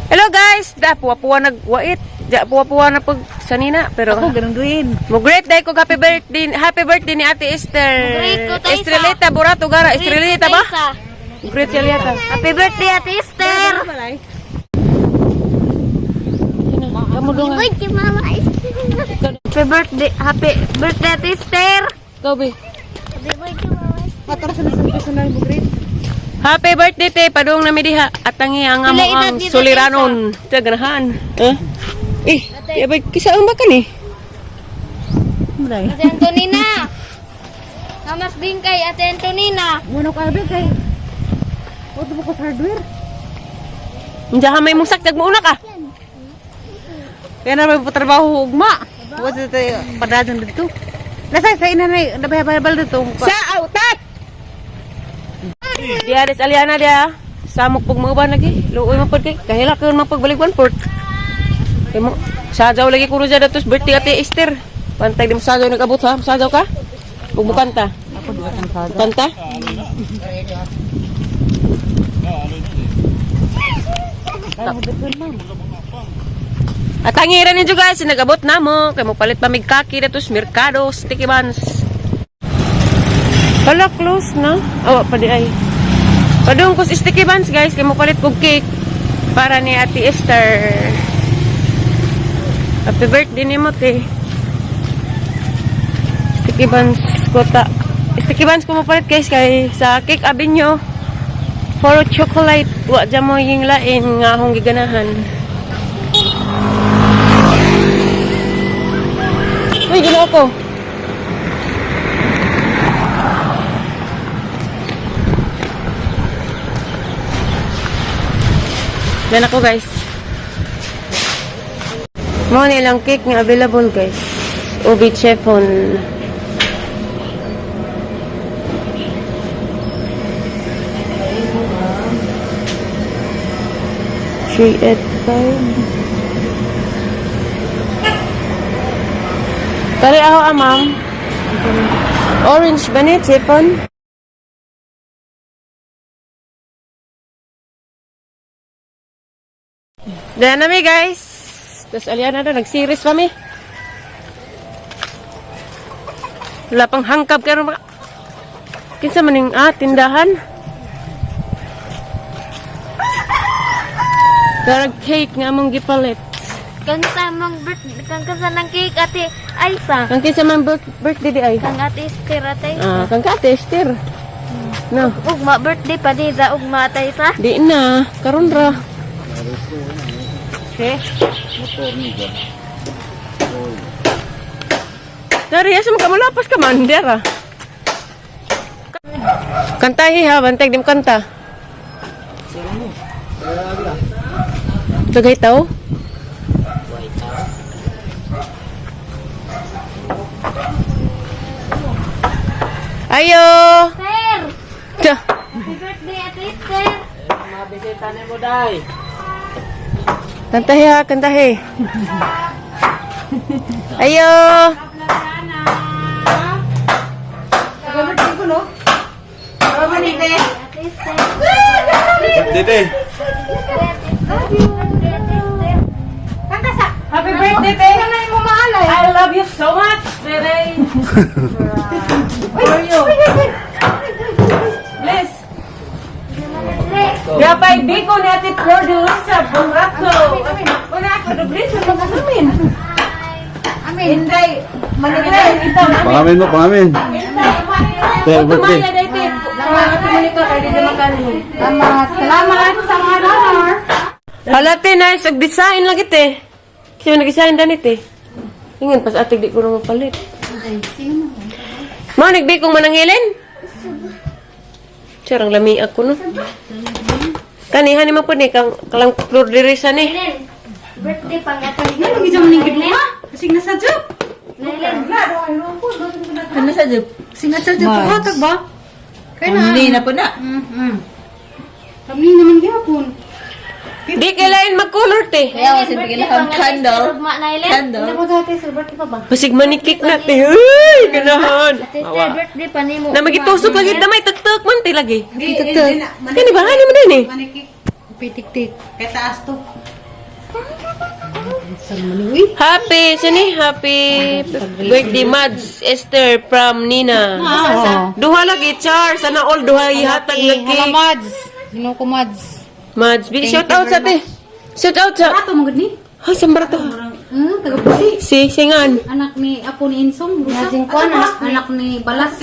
Hello guys, da puwa-puwa nagwait. Da puwa-puwa na pag sanina pero Ako ganun din. mo great day ko happy birthday ni Ate Esther. Great ko tayo Estrelita Burato gara, Estrelita ba? Great Estrelita. Happy birthday, Ate Esther! Kamu dong. Happy birthday, Ate Esther! Go be. Happy birthday, Mama Esther! Patro sa nasang personal mo, great. Happy birthday te padung na mi diha at tangi ang amo Pila edad ang ni suliranon. Sa ganahan. Kaya ba kisa ang baka ni? Mulay. Ate Antonina! Kamas din kay Ate Antonina! Muna ko abi kay. Oto mo ko sa hardware. Diyan may musak dag mo una ka. Kaya na may trabaho ugma. Wa sa padadon dito. Nasa sa ina na nabay-babal dito. Sa autat. Dia des aliana dia. Samok pag mga ba lagi. Luoy man pud kay kahila kun man pagbalik one port. Kay mo sajaw lagi kuno dyan datos birthday Ate Esther. Pantay di mo sajaw nagabot ha. Sajaw ka? Ug mo kanta. Ako duwa kang sada. Kanta? Ay mo dito ma'am. At tangiran ninyo guys, nagabot na mo. Kay mo palit pa mig kaki datos merkado, sticky buns. Wala close na. Oh, padi ay. Padung ko sticky buns guys, kay mo palit kog cake para ni Ate Esther. Happy birthday ni mo te. Sticky buns ko ta. Sticky buns ko mo palit guys kay sa Cake Avenue. For chocolate, wa dyan mo yung lain nga akong giganahan. Uy, ginawa ko. Yan ako guys. Mo nilang cake nga available guys. Ubi chiffon. Three at five. Tari ako ma'am. Orange ba ni chiffon? Dahil na mi guys. Tapos aliana na, nag-series kami. Wala pang hangkab kayo mga... Kinsa maning tindahan. Karag cake nga mong gipalit. Kansa ng cake, Ate Aisa. Kang kinsa man birthday di ay. Kang Ate Esther, Ate Aisa. Kang Ate Esther. No. Ugma birthday pa di sa ugma, Ate Aisa. Di na, karon ra. Okay. Dari asa mo kamalapas ka man, dera. Kantahi ha, bantay dim kanta. Tagay tao? Ayo! Esther! Tiyo. Happy birthday, Ate Esther! Mabisitanin mo dai. Kantahi ha, kantahi. Ayo! Gabati ko no. Mama ni te. Ate Esther! Dede. Love you! Birthday, Ate Esther! Kanta sa! Happy birthday, te! Kanay mo maalay! I love you so much, Tere! How are you? Bless! Yapay, biko ni Ate Flor de Luisa, Bonrato! Una ako, Dobris, ano ka namin? Inday, manigay, ito namin. Pangamin mo, pangamin. Happy birthday. Tumaya na ito. Ate Monica, kaya di naman kanin. Salamat sa mga donor. Halate na, sag-design lang ito eh. Kasi may nag-design danit eh. Ingin, pas atig di ko na mapalit. Mo, nagbikong mananghilin? Sarang lami ako no. Kanihan ni po ni, kalang Flor de Luisa ni. Nailen! Birthday pang Ate Ano gidyo man ning giduma? Kasing nasa job. Nailen! Ano sa job? Singat sa job ko tag ba? Kay na. Hindi na po na. Kami naman gyapon. Di kailangan mag-color te. Kaya kasi bigyan candle. Ano mo dati sa birthday pa ba? Pasig manikik na te. Uy, ganahan. Ate Esther, birthday pa ni mo. Na magitusok lagi damay tuk-tuk man te lagi. Tuk-tuk. Kani ba hani mo din eh. Manikik. Pitik-tik. Kay taas to. Happy, sini? Happy birthday, Mads Esther from Nina. Duha lagi, Char. Sana all duha ihatag nga Hala, cake. Mads. Sino ko, Mads? Mads, big shout out sa te. Shout out sa... Ato mo gani? Ay, sambara to. Taga-pusi. Singan. Anak ni Apo ni Insong. Anak ni Balas.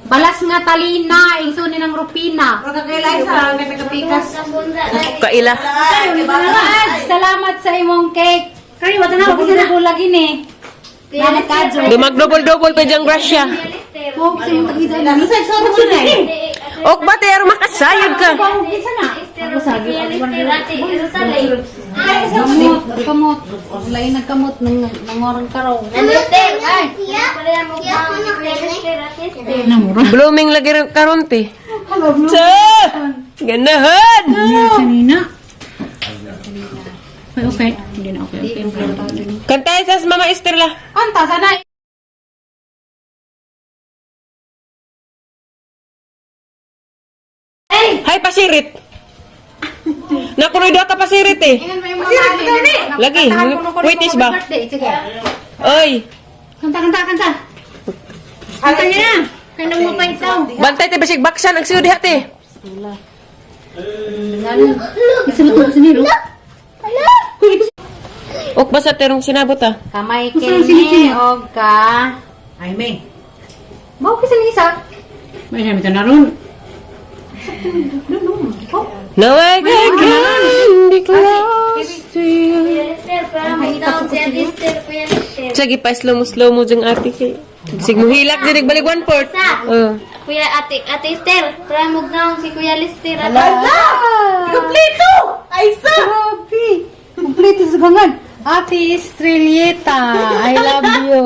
Balas nga Talina. Ingso ni ng Rupina. Kaila. Mads, salamat sa imong cake. Kayo, wata na. Huwag lagi ni. Nalit kadyo. Dumag-double-double pa diyang grasya. Huwag sa imong tagida. Masay, sa ako sila eh. Ok ba, te? Makasayod ka. Huwag isa na. Ako sabi. Kamot. Kamot. Lain nagkamot. Nangorang karaw. Namura. Blooming lagi rin karon, te. Sa! Ganahan! Kanina. Okay. Hindi na okay. Kantay sa Mama Esther la. Anta, sana. Hay, pasirit. Nakunoy daw ka pasirit eh. Lagi, waitis ba? Oy, Kanta. Kanta niya na. Kaya nang mapay ikaw. bantay te basig baksan ang siyo diha te. Isa na ito siniro. Ok ba sa terong sinabot ah? Kamay kini og ka. Ay, may. Mau kasi ni isa. May namin ito na ron. Now I can be close to you. Sige pa slow mo dyan ate kay. Sig mo hilak dirig balik 1/4. Kuya Ate Esther, try mo na si Kuya Lister. Kompleto! Ay, sa! Grabe! Kompleto sa gangan. Ate Estrelleta, I love you.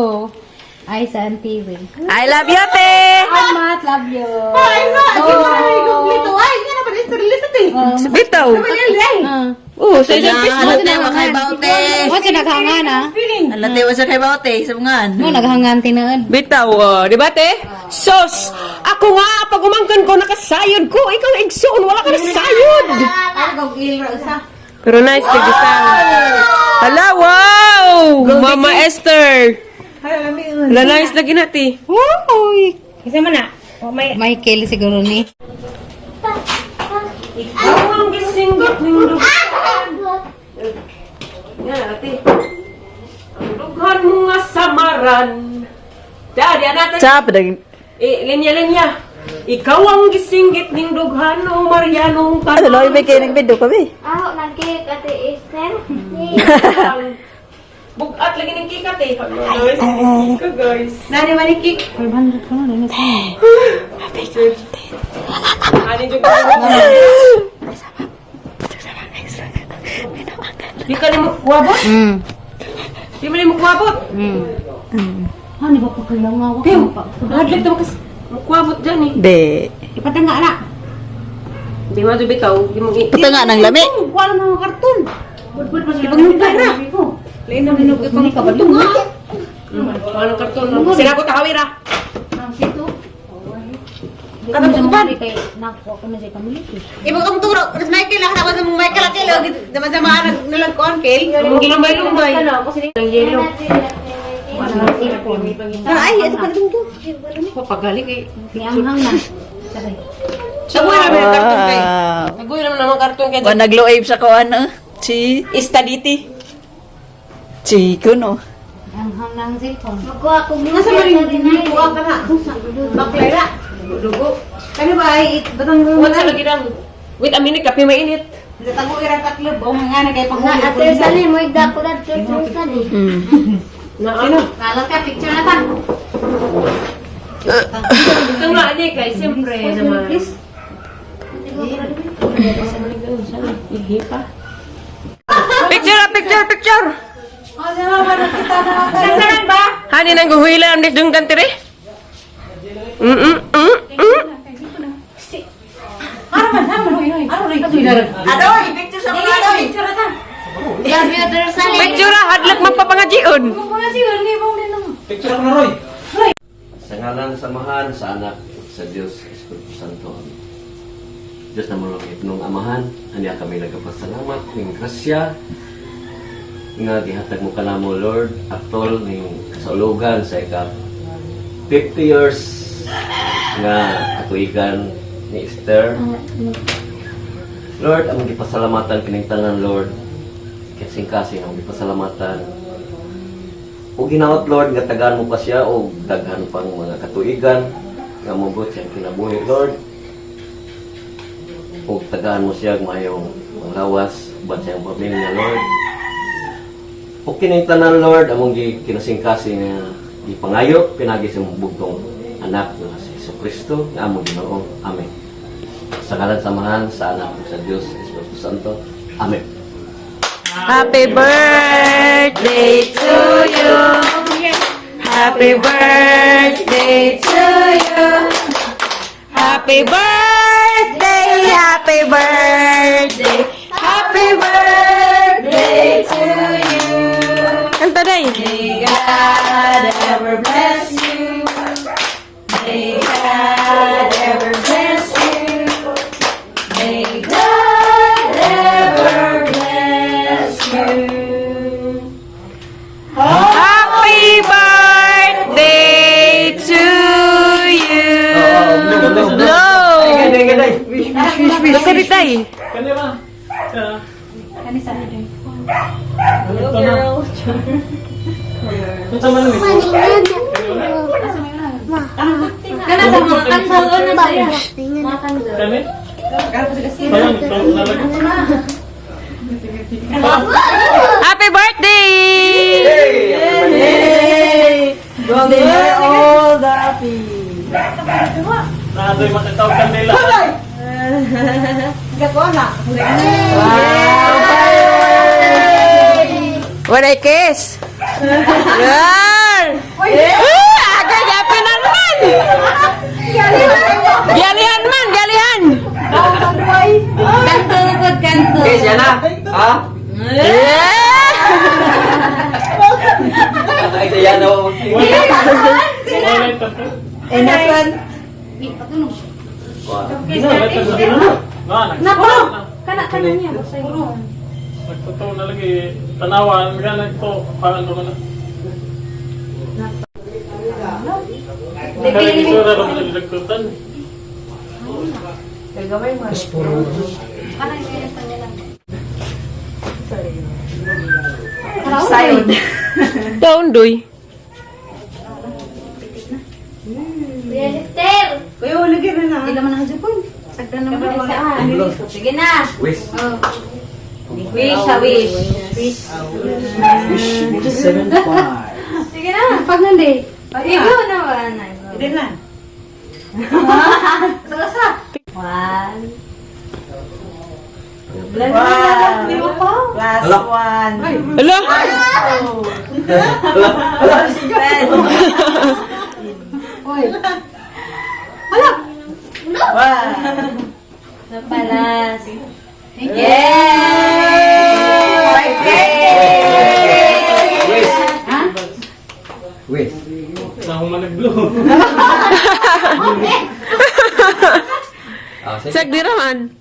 Ay, sa TV. I love you ate. Salamat, love you. Ay, sa! Kompleto. Ay, nga na pa Estrelleta, te. Bitaw. Sa isang Ano tayo makay baute? What's yung naghangan, ha? Ano tayo sa kay baute? Sa mga Mo, naghangan tinood. Bitaw, di ba te? Sos! Ako nga, pag umangkan ko, nakasayod ko. Ikaw, igsoon, wala ka na sayod. Pero nice, tigisang. Hala, wow! Mama Esther. Hala, nice lagi nati. Uy! Kasi man na. Michael siguro ni. Ikaw ang gisinggit ng dughan. Yan, ate. Ang dughan mo nga samaran. Daddy, natin. Sa padag Linya-linya. Ikaw ang gisinggit ng dughan o Marianong ano lo may kay nagbido kami. Ako, nag-cake Ate Esther. Bugat lagi ng kikat eh. Ika guys. Nani manikik. 500 ko na rin sa. Ani juga. Di ka mo kuwabot? Di mo mo kuwabot? Hani ba pa kayo nga wak pa. Hadlit mo kasi. Kuwabot dyan eh. Be. Ipatanga na. Di mo bitaw. Di mo Puta nga ng lami. Wala mga karton. Ipagnugay na. Lain na minug ipang kabalo nga. Anong karton? Sinabot ka hawira. Ang sito. Kata mo kuban. Kay nakuha ko na sa kamiliti. Ibang kang turo, mas Michael, nakatama sa mong Michael at Kelo, sama-sama nalagkoon, Kel. Ang gilumbay-lumbay. Ang yelo. Ay, ito pa rin ito. Papagali kay. Nianghang na. Saray. Sagoy naman ang karton kay. Wow. Sagoy naman ang karton kay. Wa nagloave sa ko ano. Si Istaditi. Chico no. Nianghang na ang cellphone. Magkuha ko muna. Nasa mo rin, buwag ka na. Baklera. Dugo. Kani ba ay, batang What's sa lagi lang? Wait a minute, kape mainit. Tago irang tatlo, bawang nga na kay Na panghuli. Ate Sally, mo igda ko na church study. Na ano? Kalang ka, picture na ta. Ito nga, adi kay, siyempre naman. Ihi pa. Picture! Saan ba? Hani nang guhila ang disdung kantiri? Adoy, picture sa mga adoy. Love you, Ate Sally. Picture hadlok mapapangajion. Sa ngalan sa Amahan, sa Anak, sa Diyos, Espiritu Santo. Diyos na mulong ipunong Amahan, hanya kami nagpasalamat ng grasya nga gihatag mo kanamo Lord atol ning kasaulugan sa ika 50 years nga katuigan ni Esther. Lord, among gipasalamatan kining tanan Lord. Kasing-kasing among gipasalamatan. O ginawat Lord nga tagaan mo pa siya o daghan pang mga katuigan nga mabot siyang kinabuhi Lord. O tagaan mo siya mayong lawas uban siyang pamilya Lord. O kining tanan Lord among kinasing-kasing nga ipangayo pinagi sa bugtong anak nga si Jesucristo nga among Ginoo. Amen. Sa ngalan samahan sa anak sa Dios Espiritu Santo. Amen. Happy birthday to you. Happy birthday to you. Happy birthday, happy birthday, happy birthday to you. Kanta day. May God ever bless you. May God ever bless you. May God ever bless you. Happy birthday to you. Blow. Look at it, tay. Kana sa mga kandol na saya. Mga kandol. Happy birthday! Natoy matatawag kanila. What a kiss! Yan! Agad yapin naman! Galihan man, galihan! Kanto na po, kanto. Guys, yan na. Ha? Yeah! Ay, yan na. Nako! Kana niya. Nagtotoo na lagi. Tanawan. Mga nagto. Parang doon na. Kaya isura naman yung nagtutan. Sayod. Daon, doy. Esther! Kuya, ulagyan na na. Hindi naman ang Japon. Sagdan naman Naman ang saan? Sige na. Wish. Wish, wish. Wish. Sige na. Pag nandi. Ikaw naman. Hindi na. Salasa. One. Di mo pa? Last Hello? one. Hello? Napalas. Wish. Sa akong manag-blow. Ah, sige. Sagdi raman.